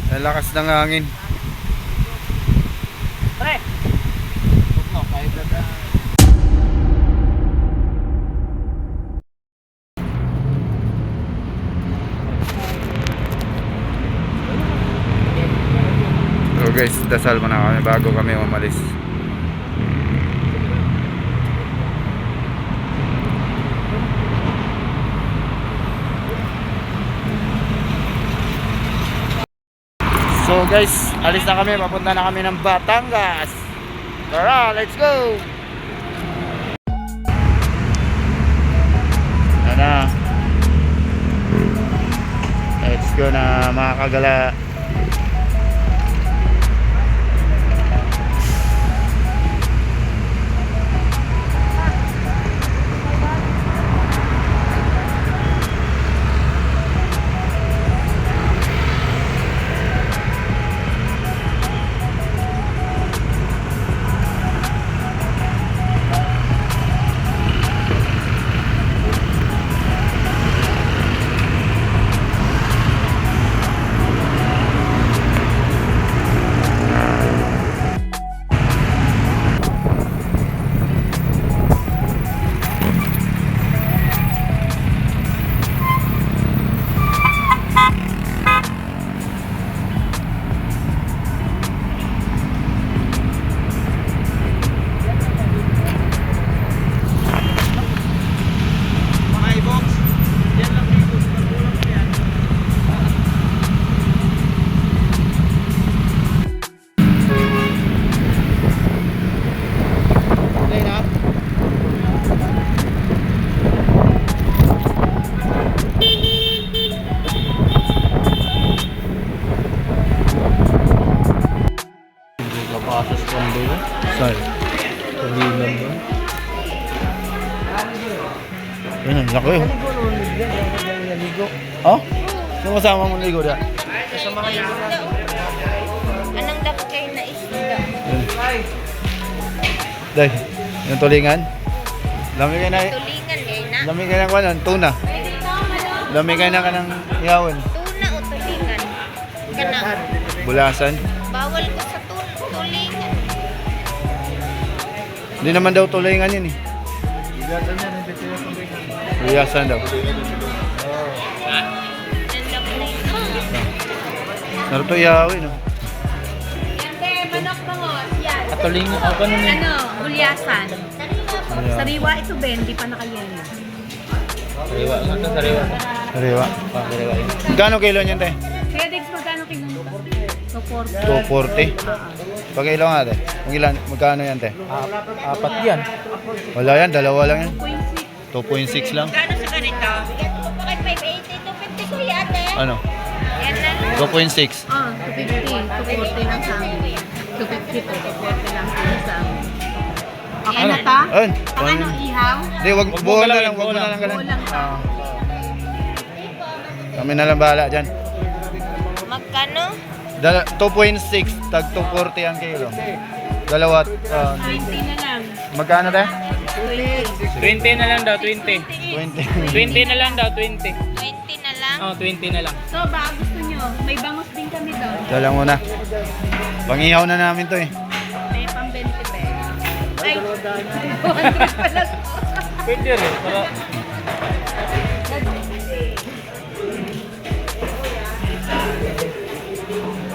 Ang lakas ng hangin. Pre! No, kahit na. So guys, dasal muna kami bago kami umalis. So guys, alis na kami, papunta na kami ng Batangas. Tara, let's go! Ano? Let's go na mga kagala. Napakasas kondo yun. Saan? Kahilan yun. Yan, ang laki oh. Oh? Sino kasama mong ligo dyan? Kasama kayo na. Anong dapat kayo na isda? Day, yung tulingan. Lami ka na, Tulingan kayo na. lami ka na kanan, tuna. Lami ka na kanang ihawan. Tuna o tulingan? Kana. Bulasan. Bawal ko sa tulingan. Hindi naman daw tulingan yun eh. Bulasan daw. Nanlap na ito. Narito to ihawin oh. Hindi, manok bangos. Yan. Katuling, ako nun yun. Ano, bulyasan. Ayan. Sariwa ito, Ben. Di pa nakayelo. Sariwa. Ano ito? Sariwa. Sariwa. Sariwa yun. Gano'ng kilo niyan te? Kaya Dex, magkano kilo? So, 40. 240. Pag kilo nga te? Magkano yan te? Apat yan. Wala yan, dalawa lang yan. 2.6. 2.6 lang. Kano sa ganito? Bakit 580? 250 ko ate. Ano? Yan na lang. 2.6. 250. 240 lang sa amin. 250 to 240 lang sa isang. Okay na ta? Ayun. Ang ano, ihaw? Hindi, wag Wag mo buo na galawin, lang, wag mo na lang Buo galawin. lang ta. Kami na lang bahala dyan. Magkano? 2.6, tag 240 ang kilo. Dalawa, 20 na lang. magkano te? 20. 20 na lang daw, 20. 20. 20 na lang daw, 20. 20 na lang. Oh, 20 na lang. So, baka gusto nyo, may bangus din kami doon. Dala muna. Pangihaw na namin to eh. May pang-20 pesos. Ay, 200 pala. Pwede rin. Para...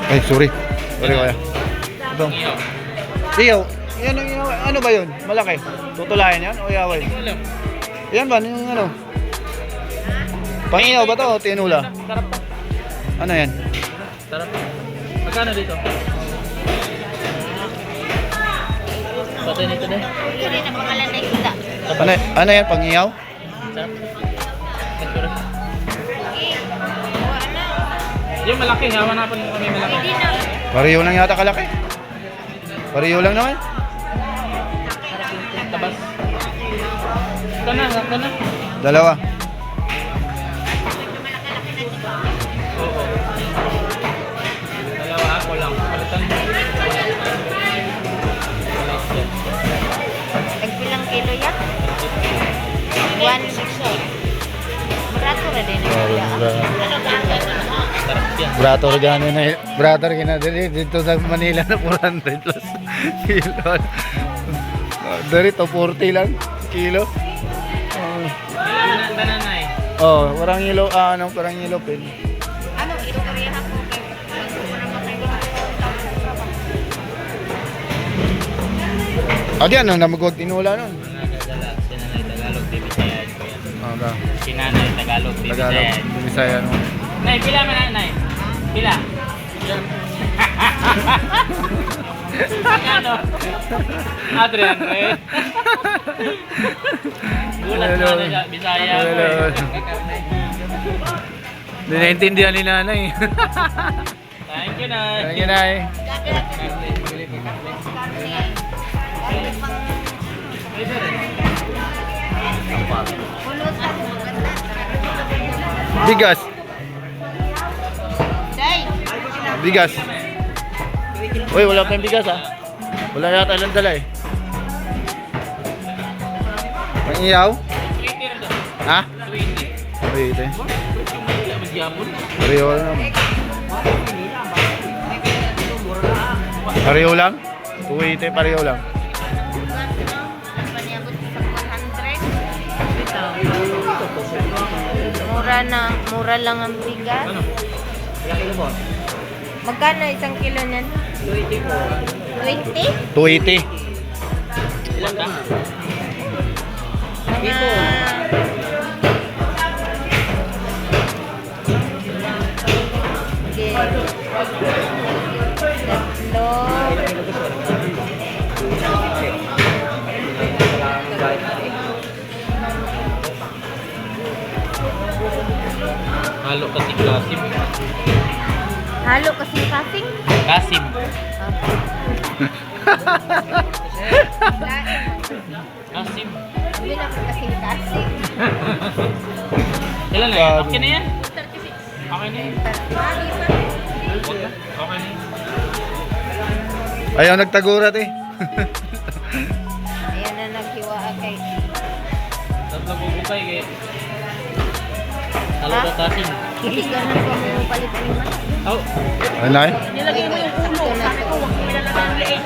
Ay, sorry. Sorry kuya. Ito. Iyaw. Yan ang iyaw. Ano ba yun? Malaki. Tutulayan yan o iyaway? Alam. Yan ba? Yung ano? Pangihaw ba to o tinula? Sarap pa. Ano yan? Sarap pa. Magkano dito? Patay nito din. Ito rin ang pangalan na isda. Ano yan? Pangihaw? Sarap. Siguro. Kuha na. Yung malaki, hawanapan mo kami malaki. Hindi na. Pariyo lang yata kalaki. Pariyo lang naman. Tabas. Ito na, ito na. Dalawa. Oo. Dalawa ako lang. Palitan mo. Tagpilang kilo yan? 160. Murato na din. Ano ba ang gano'n? Sarap dyan. Brother kinadali dito sa Manila na 400 plus kilo. Dari to 40 lang kilo. Tanan na eh. Oh, parang yellow parang yellow pen. Ano, ito Korea po kay Ah, diyan nang namagod tinula nun. Nagdadala, sinanay Tagalog, di Bisayan ko yan. Okay. Sinanay Tagalog, di Tagalog, Bisayan. Bisaya no. Nay, pila man na, Nay? Pila? Ano? Adrian, eh. Gulat na na siya, Bisaya ko eh. Hindi naintindihan ni nanay. Thank you, Nay. Thank you, nay. Bigas. Bigas. Uy, wala tayong bigas ha. Wala yata lang dala eh. Ang iyaw? Ha? 20. Uy, ito eh. Wala magyapon. Pareho lang. Pareho lang? 280, pareho lang. Mura lang ang bigas. Ano? Magkano isang kilo niyan? 20 po. 280. Ilan ka? Halo kasi Kasim. Halo kasi kasing. Kasim. Kasim. Hindi na kasing kasing. Ilan na yan? Okay na yan? Okay na yan. Okay na yan. Ayaw nagtagurat eh. Ayan na naghiwa kay. Tatlo bubukay kaya. Halo ka Kasim. Hindi ganun ko mo palit ni man. Oh. Ano na eh? Nilagay mo yung ulo. Sabi ko, huwag mo nilalagay ang leeg.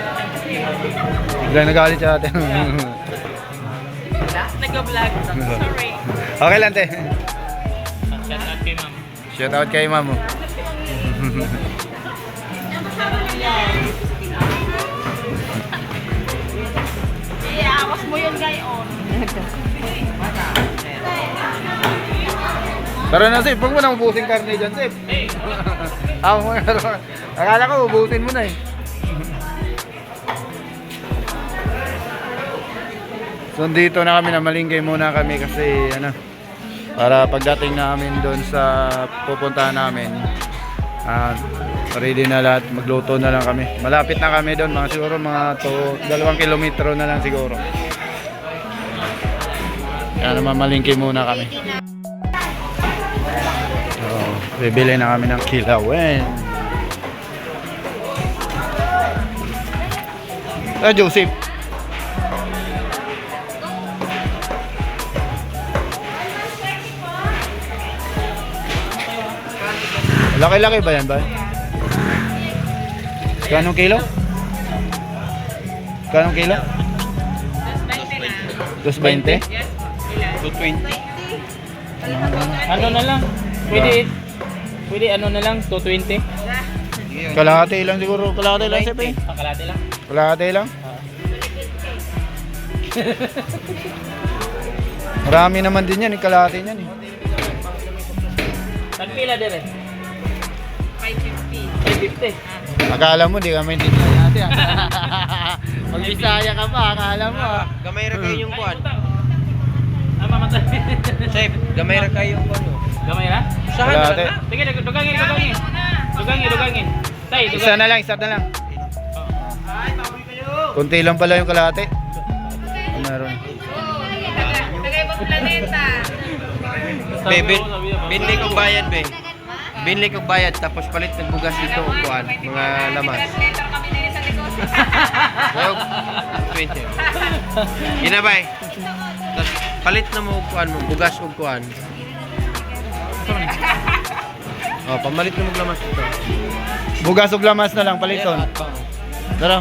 Biglang nagalit siya ate. Nag-vlog. Sorry. Okay lang te. Shout out kay ma'am. Shout out kay ma'am. Awas mo yun, gayon. Tara na Sip, huwag mo na ubusin karne dyan Sip. Ako mo na. Akala ko ubusin mo na eh. So dito na kami, namalingkay muna kami kasi ano, para pagdating namin doon sa pupuntahan namin, ready na lahat, magluto na lang kami. Malapit na kami doon, mga siguro mga 2 kilometro na lang siguro. Kaya naman malingkay muna kami. Bibili na kami ng kilawin. Joseph. Laki-laki ba yan ba? Kanong kilo? Kanong kilo? 220? 220. Ano na lang? Pwede ano na lang? 220? Kalahati lang siguro. Kalahati lang siya pa eh. Pakalate lang. Kalahati lang. Marami naman din yan. Kalahati yan eh. Tagpila dire? 550. 550? Akala mo di kami din natin. Mag-Bisaya ka pa. Akala mo ah. Gamay ra kayo yung kuan. Mamatay. Chef, gamay ra kayo yung kuan. Gamay ra? Usahan na Kalahati. lang na. Sige, dugangin. Dugangin. Tay, dugangin. Isa na lang. Kunti lang pala yung kalahati. Meron. Binli kong bayad, be. Binli kong bayad tapos palit ng bugas dito o kuan, mga lamas. Well, 20. Ginabay. Tapos palit na mo kuan mo, bugas o kuan. Oh, pamalit na maglamas ito. Bugas ug lamas na lang paliton. Dara.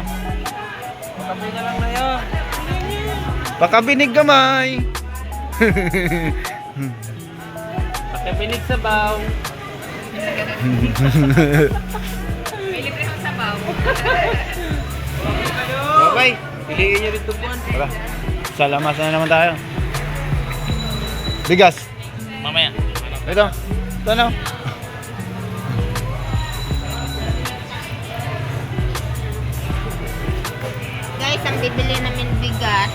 Pakabi na lang na yun. Pakabinig gamay. Pagkabinig sa baw. May libre kang sabaw. Okay, piliin nyo rito buwan. Tara. Sa lamas na naman tayo. Bigas. Mamaya. Ito. Ito na. Guys, ang bibili namin bigas.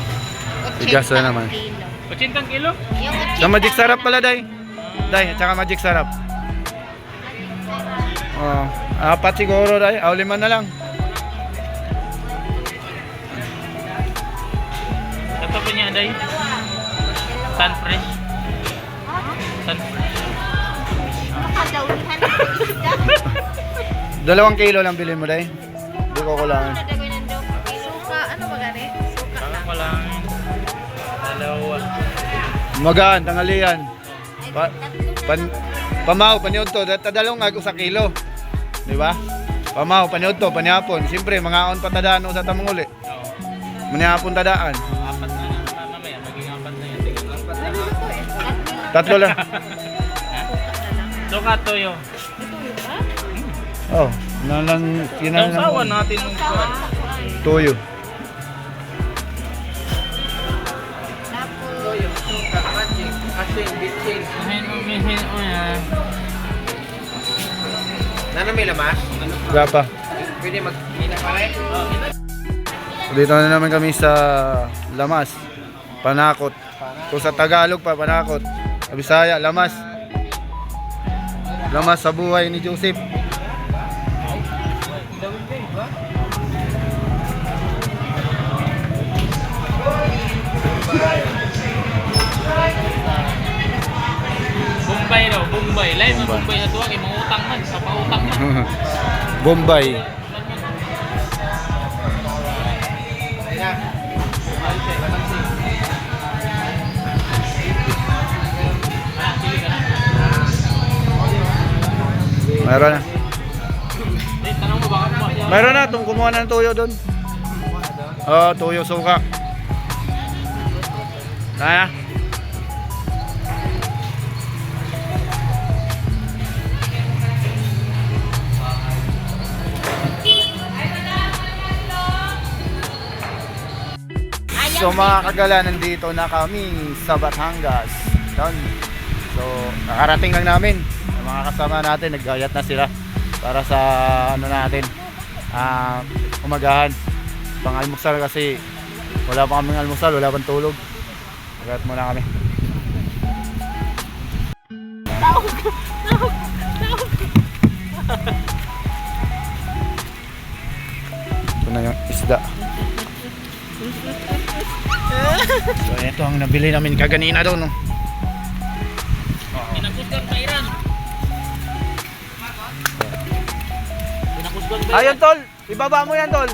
Bigas na 80 naman. kilo. 80 kilo? Yung 80 Sa magic sarap pala, Day. Day, at saka magic sarap. Oh, apat siguro, Day. O, 5 na lang. Ito pa niya, Day. Sun fresh. Sun fresh. Makadawlihan ng isda. 2 kilo lang bilhin mo, Day. Hindi ko kulangan. Nadagay ng daw. Suka, ano ba gani? Suka Saka lang. ko lang. Dalawa. Magaan, tanghalian. Pamaw, paniod to. Tadalong nga 1 kilo. Di ba? Pamaw, paniod to, panihapon. Siyempre, mga on patadaan sa tamang uli. Oo. Manihapon tadaan. Apat na lang. Mamaya, maging 4 na yan. Sige. 3 lang. Suka toyo. Oh, nalang, Nausawan natin nung kuwan. Toyo. Suka, magic, asin, bitsin. Ahin mo, mihin mo yan. Nana may lamas? Gapa. Pwede magkina pa rin? Dito na naman kami sa Lamas. Panakot. Kung sa Tagalog pa, Panakot. Sa Bisaya, Lamas. Lamas sa buhay ni Joseph. Bombay daw, Bombay. Live mo Bombay na tuwag, mga utang man, sa pautang man. Bombay. Meron na. Eh, tanong mo baka mo. Meron na, kumuha na ng tuyo doon. Oh, tuyo suka. Kaya? So mga kagala, nandito na kami sa Batangas. Doon. So, nakarating lang namin. Ang mga kasama natin, naggayat na sila para sa ano natin, umagahan. Pang-almusal kasi wala pa kaming almusal, wala pang tulog. Nagat muna kami. Ito na yung isda. So ito ang nabili namin kaganina doon, no? Pinakusgan pa Iran. Pinakusgan pa Ayun tol, ibaba mo yan tol.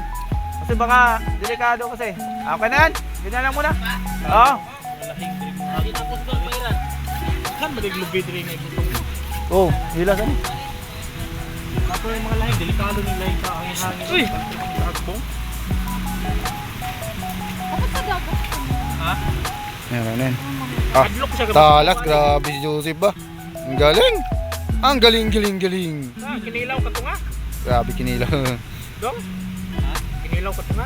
Kasi baka delikado kasi. Okay na yan, ganyan lang muna. Oo. Pinakusgan pa Iran. Kan maliglubi rin na ito. Oh, hila saan? Ako yung mga lahing, delikado ng lahing ka. Ang hangin. Uy! Tagbong. Ha? Meron yan. Ah, Adlock siya. talas, grabe si Joseph ba? Ang galing. Ang galing. Ah, kinilaw ka to nga. Grabe kinila. Dong? Kinilaw ka to nga.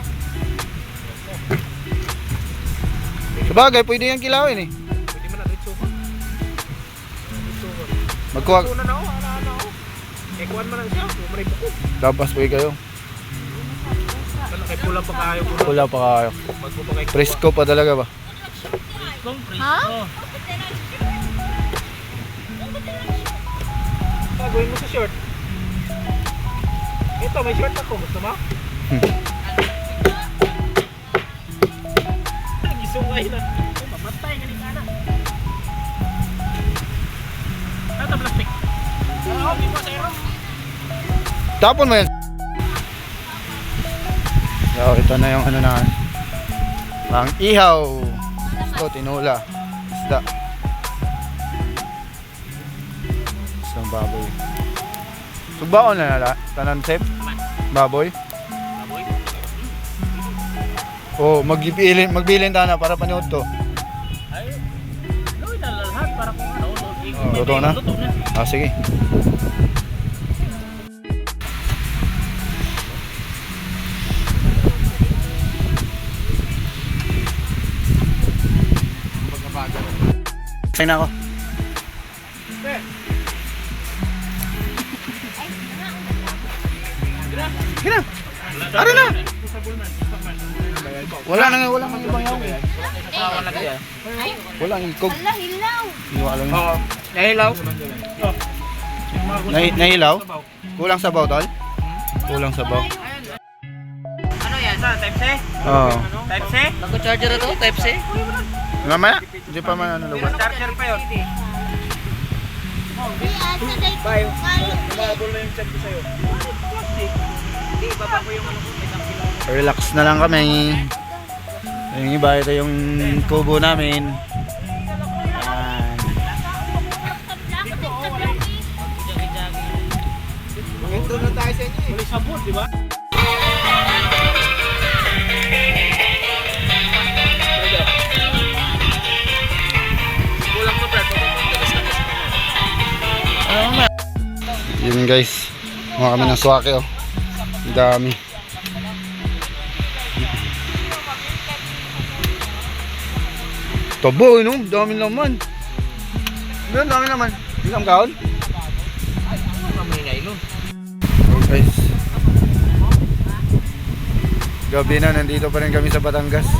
Sabagay, pwede yan kilawin eh. Pwede mo na rin suka. Magkuha, Una na ako, ana ako. Eh, kuhan mo na siya. Kuhan mo na ibukod. labas po kayo. Ano, kay pula pa kayo. Wala pa kayo. Bago pa kay Presko pa talaga ba? Ha? Gagawin mo sa short. Ito, may short ako. Gusto mo? Nagisungay na. Mamatay ka ni Kana. Ito, plastic. Oo, di mo sa ero. Tapon mo yan. So, ito na yung ano na. Ang ihaw. Ito, tinula. Isda. Isang baboy. Sugbaon na nala. Tanan sep. Baboy. Aboy. Oh, magbilin ta na para panood to. Ay, gawin na lahat para kung ano. Luto na? Luto na. Ah, sige. Tingnan na ako. Gina. Tara na. Wala nang ibang yaw. Wala ang ikog. Ala, hilaw. Iwa lang. Oo. Nahilaw. Nahilaw? Kulang sabaw, tol? Kulang sabaw. Ano yan? Type C? Oo. Type C? Bago-charger na to, Type C. Mamaya, hindi pa man ano lugar. Charger pa yun. Di asa day ko. Umabol na yung chat ko sa'yo. Hindi, baba ko yung ano ko. Relax na lang kami. Yung iba, ito yung kubo namin. Ayan. Intro na tayo sa inyo eh. Muli sabot, di ba? Kulang to, Brad. Yun guys, mga kami ng swake oh. Ang dami. Tabo, no? Dami naman. Meron dami naman. Ilang kaon? So guys, gabi na, nandito pa rin kami sa Batangas.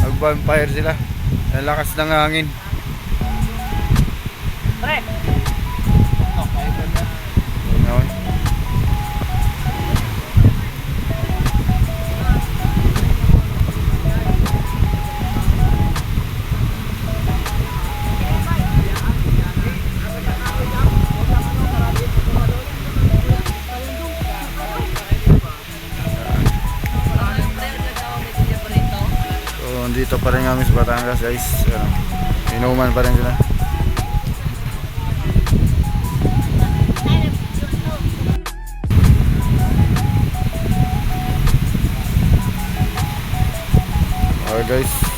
Mag-bonfire sila. Ang lakas ng hangin. Ayun. So, dito pa rin kami sa Batangas guys. Inuman pa rin sila. Okay guys.